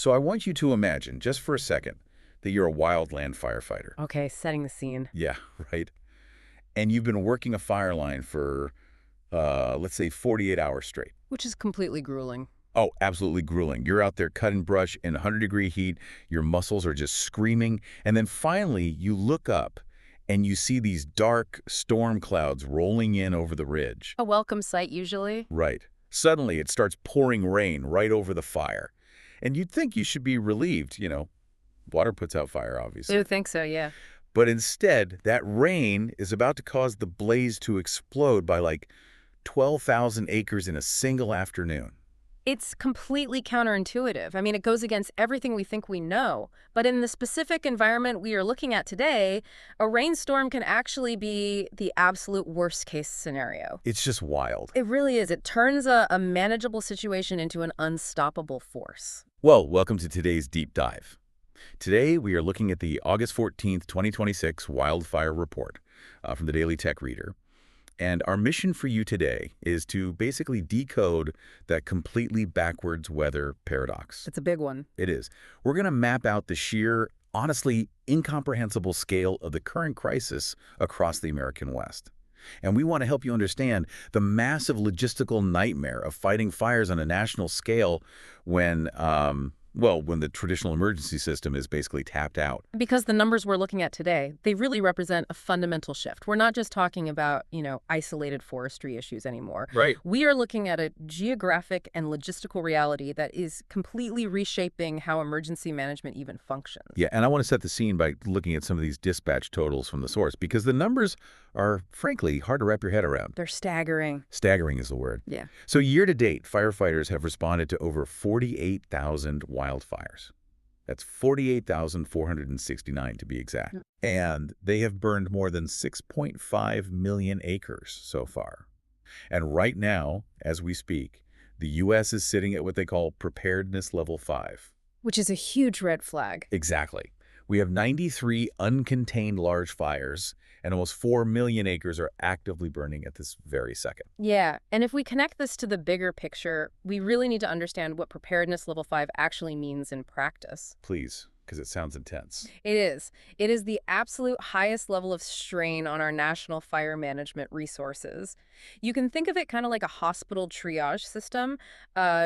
So I want you to imagine, just for a second, that you're a wildland firefighter. Okay, setting the scene. Yeah, right. And you've been working a fire line for, let's say, 48 hours straight. Which is completely grueling. Oh, absolutely grueling. You're out there cutting brush in 100-degree heat. Your muscles are just screaming. And then finally, you look up and you see these dark storm clouds rolling in over the ridge. A welcome sight, usually. Right. Suddenly, it starts pouring rain right over the fire. And you'd think you should be relieved, Water puts out fire, obviously. I do think so, yeah. But instead, that rain is about to cause the blaze to explode by like 12,000 acres in a single afternoon. It's completely counterintuitive. I mean, it goes against everything we think we know. But in the specific environment we are looking at today, a rainstorm can actually be the absolute worst-case scenario. It's just wild. It really is. It turns a manageable situation into an unstoppable force. Well, welcome to today's deep dive. Today, we are looking at the August 14th, 2026 Wildfire Report from the Daily Tech Reader. And our mission for you today is to basically decode that completely backwards weather paradox. It's a big one. It is. We're going to map out the sheer, honestly, incomprehensible scale of the current crisis across the American West. And we want to help you understand the massive logistical nightmare of fighting fires on a national scale when the traditional emergency system is basically tapped out. Because the numbers we're looking at today, they really represent a fundamental shift. We're not just talking about, isolated forestry issues anymore. Right. We are looking at a geographic and logistical reality that is completely reshaping how emergency management even functions. Yeah, and I want to set the scene by looking at some of these dispatch totals from the source, because the numbers are, frankly, hard to wrap your head around. They're staggering. Staggering is the word. Yeah. So year to date, firefighters have responded to over 48,000 wildfires. That's 48,469 to be exact. And they have burned more than 6.5 million acres so far. And right now, as we speak, the U.S. is sitting at what they call preparedness level 5. Which is a huge red flag. Exactly. We have 93 uncontained large fires, and almost 4 million acres are actively burning at this very second. Yeah, and if we connect this to the bigger picture, we really need to understand what preparedness level 5 actually means in practice. Please, because it sounds intense. It is. It is the absolute highest level of strain on our national fire management resources. You can think of it kind of like a hospital triage system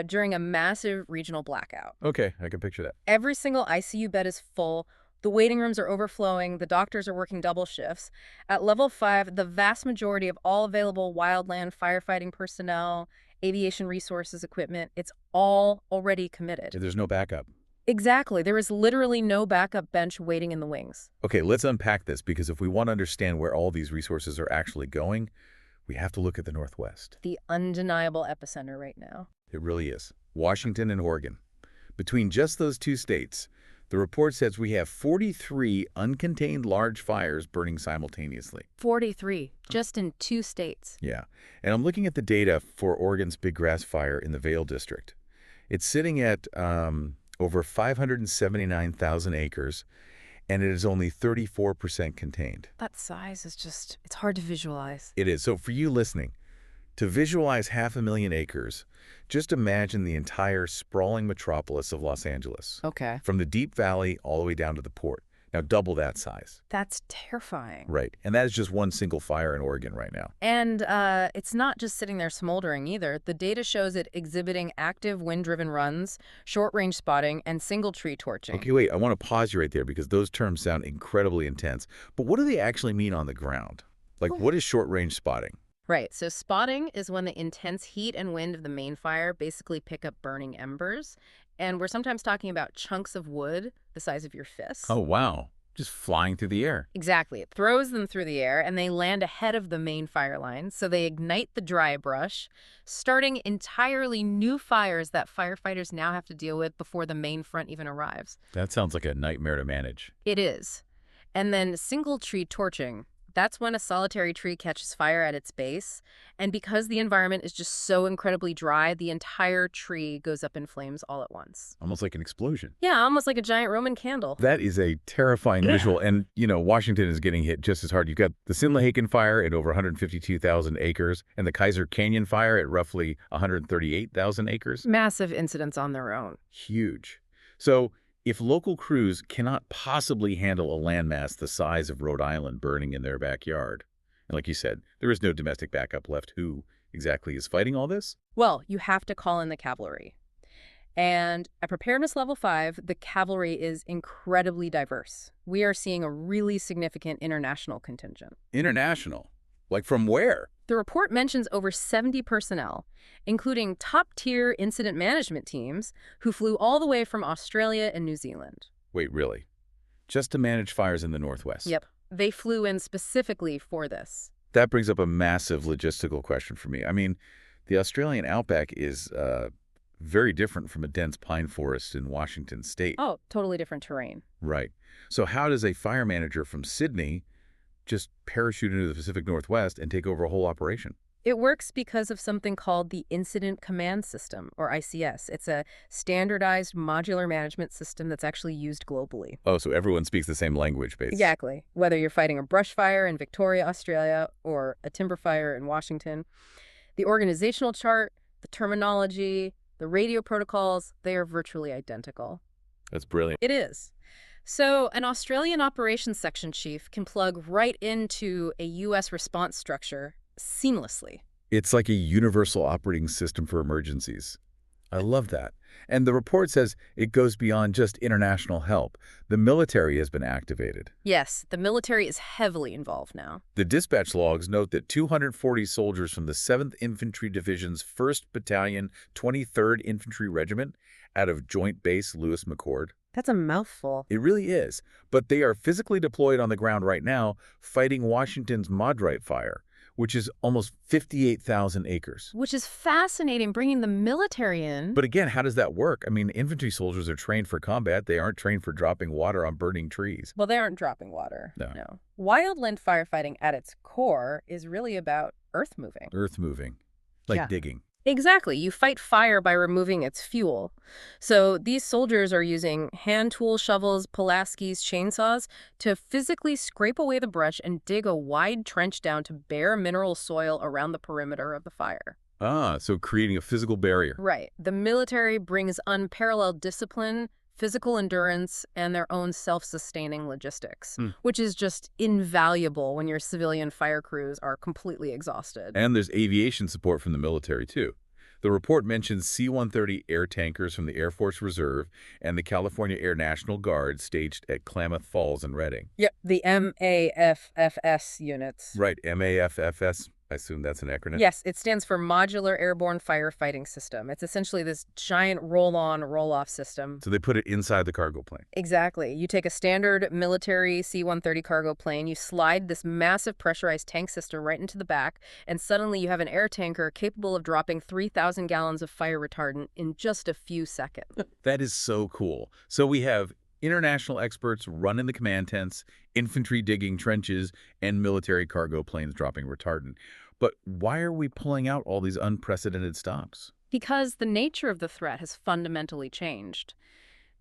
during a massive regional blackout. Okay, I can picture that. Every single ICU bed is full. The waiting rooms are overflowing. The doctors are working double shifts. At level 5, the vast majority of all available wildland firefighting personnel, aviation resources, equipment, it's all already committed. There's no backup. Exactly. There is literally no backup bench waiting in the wings. Okay, let's unpack this, because if we want to understand where all these resources are actually going, we have to look at the Northwest. The undeniable epicenter right now. It really is. Washington and Oregon. Between just those two states, the report says we have 43 uncontained large fires burning simultaneously. 43, just in 2 states. Yeah. And I'm looking at the data for Oregon's big grass fire in the Vail District. It's sitting at over 579,000 acres, and it is only 34% contained. That size is just, it's hard to visualize. It is. So for you listening, to visualize 500,000 acres, just imagine the entire sprawling metropolis of Los Angeles. Okay. From the Deep Valley all the way down to the port. Now double that size. That's terrifying. Right. And that is just one single fire in Oregon right now. And it's not just sitting there smoldering either. The data shows it exhibiting active wind-driven runs, short-range spotting, and single tree torching. Okay, wait. I want to pause you right there, because those terms sound incredibly intense. But what do they actually mean on the ground? Like, what is short-range spotting? Right. So spotting is when the intense heat and wind of the main fire basically pick up burning embers. And we're sometimes talking about chunks of wood the size of your fist. Oh, wow. Just flying through the air. Exactly. It throws them through the air, and they land ahead of the main fire line. So they ignite the dry brush, starting entirely new fires that firefighters now have to deal with before the main front even arrives. That sounds like a nightmare to manage. It is. And then single tree torching. That's when a solitary tree catches fire at its base, and because the environment is just so incredibly dry, the entire tree goes up in flames all at once. Almost like an explosion. Yeah, almost like a giant Roman candle. That is a terrifying visual, and, Washington is getting hit just as hard. You've got the Sinlahaken fire at over 152,000 acres, and the Kaiser Canyon fire at roughly 138,000 acres. Massive incidents on their own. Huge. So if local crews cannot possibly handle a landmass the size of Rhode Island burning in their backyard, and like you said, there is no domestic backup left, who exactly is fighting all this? Well, you have to call in the cavalry. And at preparedness level 5, the cavalry is incredibly diverse. We are seeing a really significant international contingent. International? Like from where? The report mentions over 70 personnel, including top-tier incident management teams who flew all the way from Australia and New Zealand. Wait, really? Just to manage fires in the Northwest? Yep. They flew in specifically for this. That brings up a massive logistical question for me. I mean, the Australian outback is very different from a dense pine forest in Washington state. Oh, totally different terrain. Right. So how does a fire manager from Sydney just parachute into the Pacific Northwest and take over a whole operation? It works because of something called the Incident Command System, or ICS. It's a standardized modular management system that's actually used globally. Oh, so everyone speaks the same language, basically. Exactly. Whether you're fighting a brush fire in Victoria, Australia, or a timber fire in Washington, the organizational chart, the terminology, the radio protocols, they are virtually identical. That's brilliant. It is. So an Australian operations section chief can plug right into a U.S. response structure seamlessly. It's like a universal operating system for emergencies. I love that. And the report says it goes beyond just international help. The military has been activated. Yes, the military is heavily involved now. The dispatch logs note that 240 soldiers from the 7th Infantry Division's 1st Battalion, 23rd Infantry Regiment out of Joint Base Lewis McChord. That's a mouthful. It really is. But they are physically deployed on the ground right now fighting Washington's Maudrite fire, which is almost 58,000 acres. Which is fascinating, bringing the military in. But again, how does that work? I mean, infantry soldiers are trained for combat. They aren't trained for dropping water on burning trees. Well, they aren't dropping water. No. Wildland firefighting at its core is really about earth moving. Earth moving. Like Yeah. digging. Exactly. You fight fire by removing its fuel. So these soldiers are using hand tool shovels, Pulaski's, chainsaws to physically scrape away the brush and dig a wide trench down to bare mineral soil around the perimeter of the fire. Ah, so creating a physical barrier. Right. The military brings unparalleled discipline, physical endurance, and their own self-sustaining logistics, which is just invaluable when your civilian fire crews are completely exhausted. And there's aviation support from the military, too. The report mentions C-130 air tankers from the Air Force Reserve and the California Air National Guard staged at Klamath Falls and Redding. Yep, the MAFFS units. Right, MAFFS. I assume that's an acronym? Yes, it stands for Modular Airborne Firefighting System. It's essentially this giant roll-on, roll-off system. So they put it inside the cargo plane. Exactly. You take a standard military C-130 cargo plane, you slide this massive pressurized tank system right into the back, and suddenly you have an air tanker capable of dropping 3,000 gallons of fire retardant in just a few seconds. That is so cool. So we have international experts running the command tents, infantry digging trenches, and military cargo planes dropping retardant. But why are we pulling out all these unprecedented stops? Because the nature of the threat has fundamentally changed.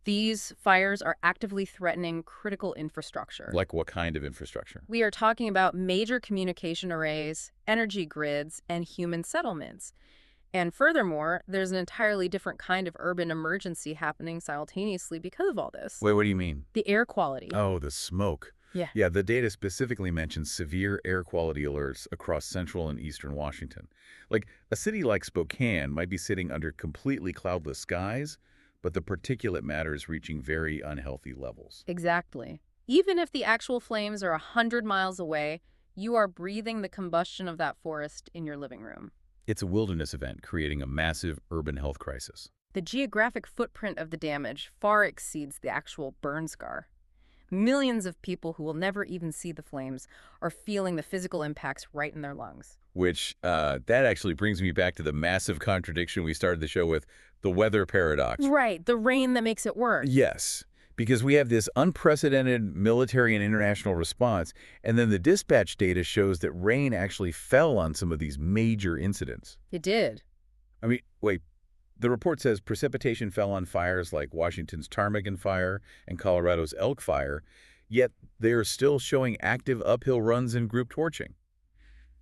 These fires are actively threatening critical infrastructure. Like what kind of infrastructure? We are talking about major communication arrays, energy grids, and human settlements. And furthermore, there's an entirely different kind of urban emergency happening simultaneously because of all this. Wait, what do you mean? The air quality. Oh, the smoke. Yeah. Yeah, the data specifically mentions severe air quality alerts across central and eastern Washington. Like, a city like Spokane might be sitting under completely cloudless skies, but the particulate matter is reaching very unhealthy levels. Exactly. Even if the actual flames are 100 miles away, you are breathing the combustion of that forest in your living room. It's a wilderness event creating a massive urban health crisis. The geographic footprint of the damage far exceeds the actual burn scar. Millions of people who will never even see the flames are feeling the physical impacts right in their lungs. Which, that actually brings me back to the massive contradiction we started the show with, the weather paradox. Right, the rain that makes it worse. Yes, because we have this unprecedented military and international response, and then the dispatch data shows that rain actually fell on some of these major incidents. It did. I mean, wait, the report says precipitation fell on fires like Washington's Ptarmigan Fire and Colorado's Elk Fire, yet they are still showing active uphill runs and group torching.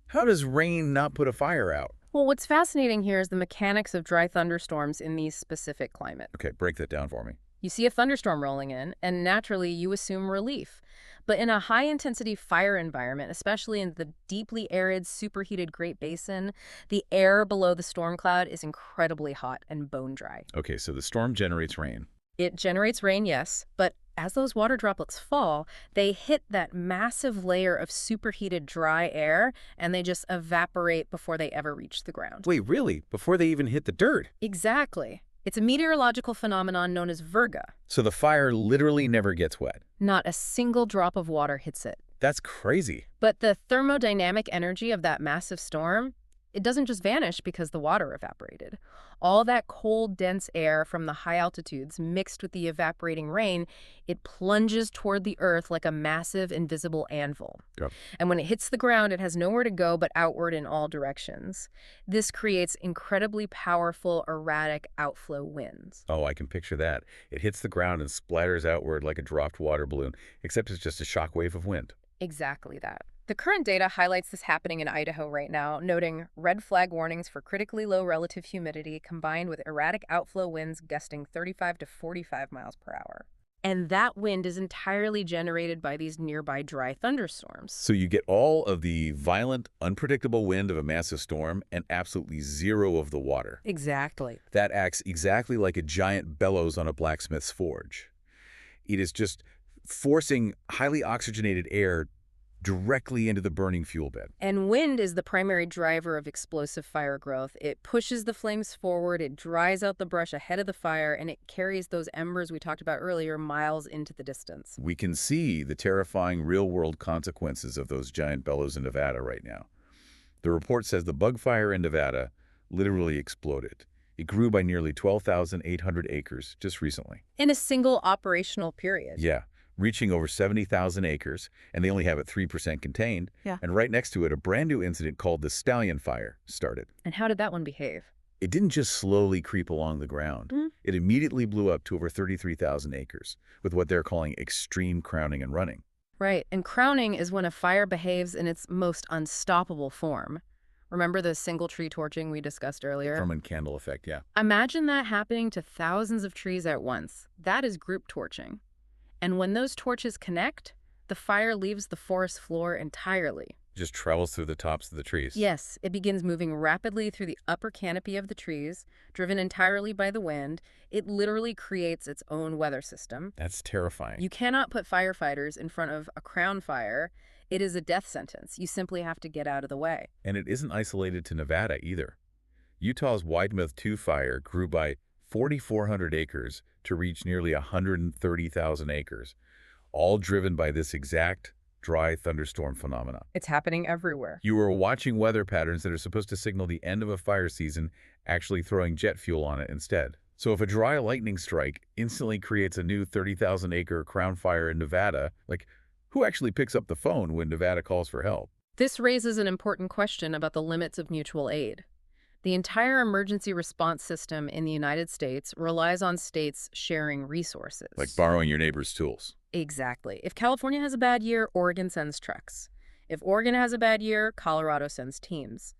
How does rain not put a fire out? Well, what's fascinating here is the mechanics of dry thunderstorms in these specific climates. Okay, break that down for me. You see a thunderstorm rolling in, and naturally you assume relief. But in a high-intensity fire environment, especially in the deeply arid, superheated Great Basin, the air below the storm cloud is incredibly hot and bone dry. Okay, so the storm generates rain. It generates rain, yes, but as those water droplets fall, they hit that massive layer of superheated dry air, and they just evaporate before they ever reach the ground. Wait, really? Before they even hit the dirt? Exactly. It's a meteorological phenomenon known as virga. So the fire literally never gets wet. Not a single drop of water hits it. That's crazy. But the thermodynamic energy of that massive storm, it doesn't just vanish because the water evaporated. All that cold, dense air from the high altitudes mixed with the evaporating rain, it plunges toward the earth like a massive invisible anvil. Yep. And when it hits the ground, it has nowhere to go but outward in all directions. This creates incredibly powerful, erratic outflow winds. Oh, I can picture that. It hits the ground and splatters outward like a dropped water balloon, except it's just a shock wave of wind. Exactly that. The current data highlights this happening in Idaho right now, noting red flag warnings for critically low relative humidity combined with erratic outflow winds gusting 35 to 45 miles per hour. And that wind is entirely generated by these nearby dry thunderstorms. So you get all of the violent, unpredictable wind of a massive storm and absolutely zero of the water. Exactly. That acts exactly like a giant bellows on a blacksmith's forge. It is just forcing highly oxygenated air directly into the burning fuel bed. And wind is the primary driver of explosive fire growth. It pushes the flames forward, it dries out the brush ahead of the fire, and it carries those embers we talked about earlier miles into the distance. We can see the terrifying real-world consequences of those giant bellows in Nevada right now. The report says the bug fire in Nevada literally exploded. It grew by nearly 12,800 acres just recently. In a single operational period. Yeah. Reaching over 70,000 acres, and they only have it 3% contained. Yeah. And right next to it, a brand new incident called the Stallion Fire started. And how did that one behave? It didn't just slowly creep along the ground. It immediately blew up to over 33,000 acres, with what they're calling extreme crowning and running. Right, and crowning is when a fire behaves in its most unstoppable form. Remember the single tree torching we discussed earlier? From a candle effect, yeah. Imagine that happening to thousands of trees at once. That is group torching. And when those torches connect, the fire leaves the forest floor entirely. Just travels through the tops of the trees. Yes, it begins moving rapidly through the upper canopy of the trees, driven entirely by the wind. It literally creates its own weather system. That's terrifying. You cannot put firefighters in front of a crown fire. It is a death sentence. You simply have to get out of the way. And it isn't isolated to Nevada either. Utah's Widemouth 2 fire grew by 4,400 acres to reach nearly 130,000 acres, all driven by this exact dry thunderstorm phenomena. It's happening everywhere. You are watching weather patterns that are supposed to signal the end of a fire season, actually throwing jet fuel on it instead. So if a dry lightning strike instantly creates a new 30,000-acre crown fire in Nevada, who actually picks up the phone when Nevada calls for help? This raises an important question about the limits of mutual aid. The entire emergency response system in the United States relies on states sharing resources. Like borrowing your neighbor's tools. Exactly. If California has a bad year, Oregon sends trucks. If Oregon has a bad year, Colorado sends teams.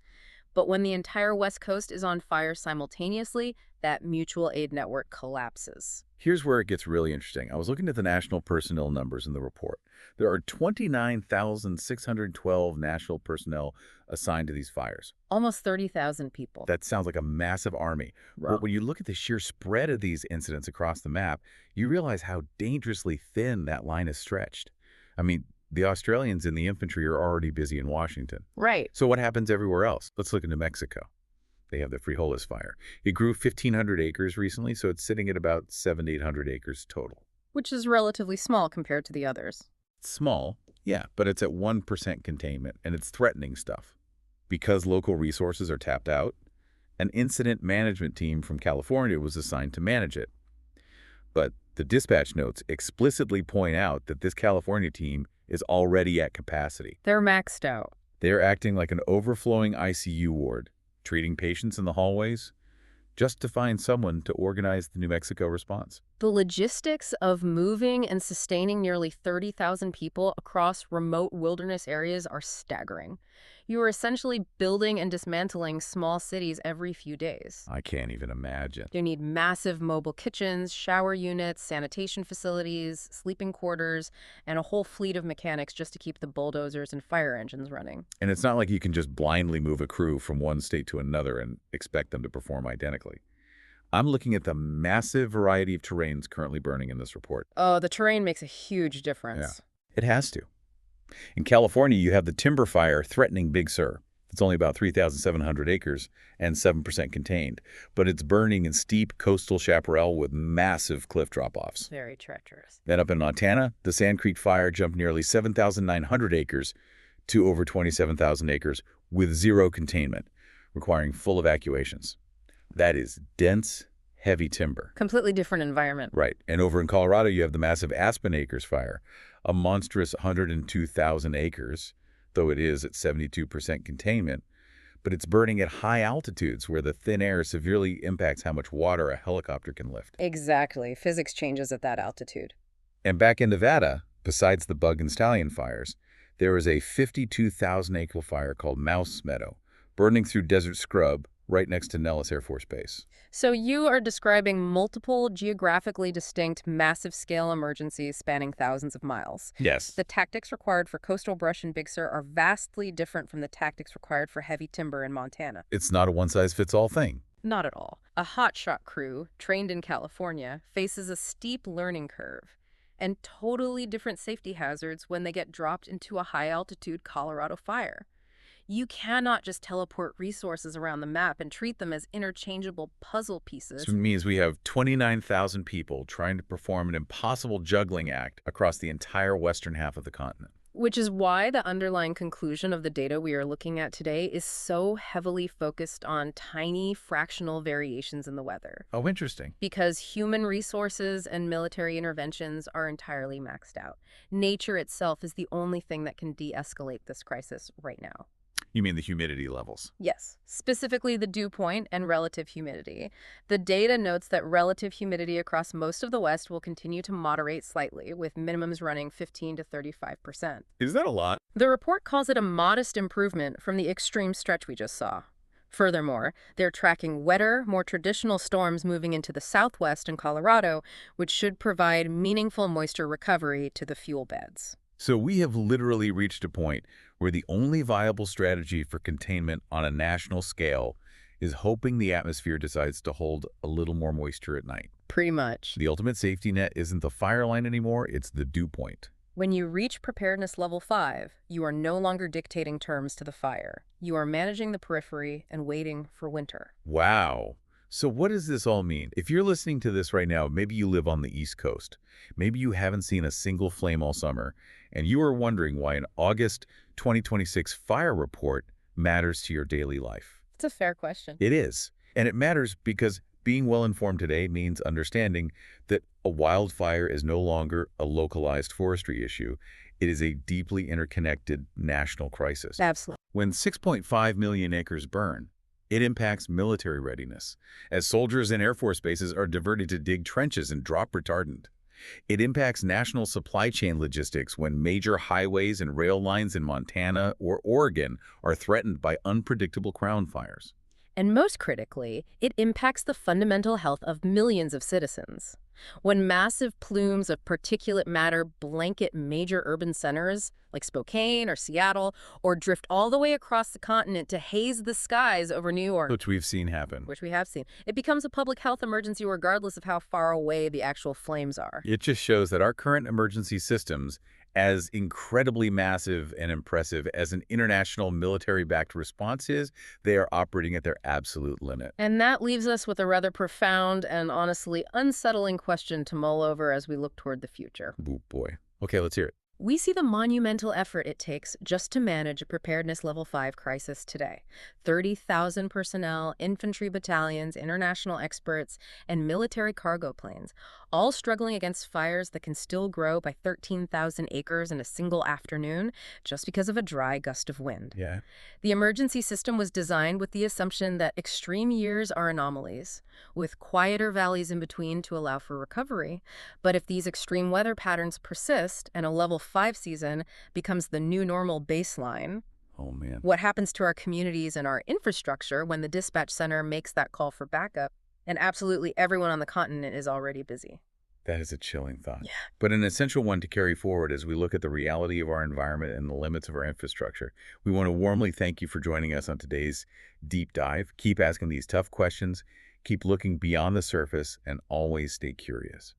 But when the entire West Coast is on fire simultaneously, that mutual aid network collapses. Here's where it gets really interesting. I was looking at the national personnel numbers in the report. There are 29,612 national personnel assigned to these fires. Almost 30,000 people. That sounds like a massive army. Wow. But when you look at the sheer spread of these incidents across the map, you realize how dangerously thin that line is stretched. I mean, the Australians in the infantry are already busy in Washington. Right. So what happens everywhere else? Let's look at New Mexico. They have the Fri Aug fire. It grew 1,500 acres recently, so it's sitting at about 700 to 800 acres total. Which is relatively small compared to the others. It's small, yeah, but it's at 1% containment, and it's threatening stuff. Because local resources are tapped out, an incident management team from California was assigned to manage it. But the dispatch notes explicitly point out that this California team is already at capacity. They're maxed out. They're acting like an overflowing ICU ward, treating patients in the hallways, just to find someone to organize the New Mexico response. The logistics of moving and sustaining nearly 30,000 people across remote wilderness areas are staggering. You are essentially building and dismantling small cities every few days. I can't even imagine. You need massive mobile kitchens, shower units, sanitation facilities, sleeping quarters, and a whole fleet of mechanics just to keep the bulldozers and fire engines running. And it's not like you can just blindly move a crew from one state to another and expect them to perform identically. I'm looking at the massive variety of terrains currently burning in this report. Oh, the terrain makes a huge Yeah, difference. it has to. In California, you have the timber fire threatening Big Sur. It's only about 3,700 acres and 7% contained, but it's burning in steep coastal chaparral with massive cliff drop-offs. Very treacherous. Then up in Montana, the Sand Creek fire jumped nearly 7,900 acres to over 27,000 acres with zero containment, requiring full evacuations. That is dense, heavy timber. Completely different environment. Right. And over in Colorado, you have the massive Aspen Acres fire, a monstrous 102,000 acres, though it is at 72% containment, but it's burning at high altitudes where the thin air severely impacts how much water a helicopter can lift. Exactly. Physics changes at that altitude. And back in Nevada, besides the Bug and Stallion fires, there is a 52,000-acre fire called Mouse Meadow, burning through desert scrub right next to Nellis Air Force Base. So you are describing multiple geographically distinct massive-scale emergencies spanning thousands of miles. Yes. The tactics required for coastal brush in Big Sur are vastly different from the tactics required for heavy timber in Montana. It's not a one-size-fits-all thing. Not at all. A hotshot crew, trained in California, faces a steep learning curve and totally different safety hazards when they get dropped into a high-altitude Colorado fire. You cannot just teleport resources around the map and treat them as interchangeable puzzle pieces. So it means we have 29,000 people trying to perform an impossible juggling act across the entire western half of the continent. Which is why the underlying conclusion of the data we are looking at today is so heavily focused on tiny fractional variations in the weather. Oh, interesting. Because human resources and military interventions are entirely maxed out. Nature itself is the only thing that can de-escalate this crisis right now. You mean the humidity levels? Yes, specifically the dew point and relative humidity. The data notes that relative humidity across most of the West will continue to moderate slightly, with minimums running 15 to 35%. Is that a lot? The report calls it a modest improvement from the extreme stretch we just saw. Furthermore, they're tracking wetter, more traditional storms moving into the southwest and Colorado, which should provide meaningful moisture recovery to the fuel beds. So we have literally reached a point where the only viable strategy for containment on a national scale is hoping the atmosphere decides to hold a little more moisture at night. Pretty much. The ultimate safety net isn't the fire line anymore, it's the dew point. When you reach preparedness level 5, you are no longer dictating terms to the fire. You are managing the periphery and waiting for winter. Wow. So what does this all mean? If you're listening to this right now, maybe you live on the East Coast. Maybe you haven't seen a single flame all summer, and you are wondering why an August 2026 fire report matters to your daily life. It's a fair question. It is. And it matters because being well-informed today means understanding that a wildfire is no longer a localized forestry issue. It is a deeply interconnected national crisis. Absolutely. When 6.5 million acres burn, it impacts military readiness, as soldiers in Air Force bases are diverted to dig trenches and drop retardant. It impacts national supply chain logistics when major highways and rail lines in Montana or Oregon are threatened by unpredictable crown fires. And most critically, it impacts the fundamental health of millions of citizens. When massive plumes of particulate matter blanket major urban centers, like Spokane or Seattle, or drift all the way across the continent to haze the skies over New York, Which we've seen happen. which we have seen, it becomes a public health emergency regardless of how far away the actual flames are. It just shows that our current emergency systems, as incredibly massive and impressive as an international military-backed response is, they are operating at their absolute limit. And that leaves us with a rather profound and honestly unsettling question to mull over as we look toward the future. Oh boy. Okay, let's hear it. We see the monumental effort it takes just to manage a preparedness level 5 crisis today. 30,000 personnel, infantry battalions, international experts, and military cargo planes, all struggling against fires that can still grow by 13,000 acres in a single afternoon just because of a dry gust of wind. Yeah. The emergency system was designed with the assumption that extreme years are anomalies, with quieter valleys in between to allow for recovery. But if these extreme weather patterns persist and a level 5 season becomes the new normal baseline, Oh, man. What happens to our communities and our infrastructure when the dispatch center makes that call for backup, and absolutely everyone on the continent is already busy? That is a chilling thought. Yeah. But an essential one to carry forward as we look at the reality of our environment and the limits of our infrastructure. We want to warmly thank you for joining us on today's deep dive. Keep asking these tough questions, keep looking beyond the surface, and always stay curious.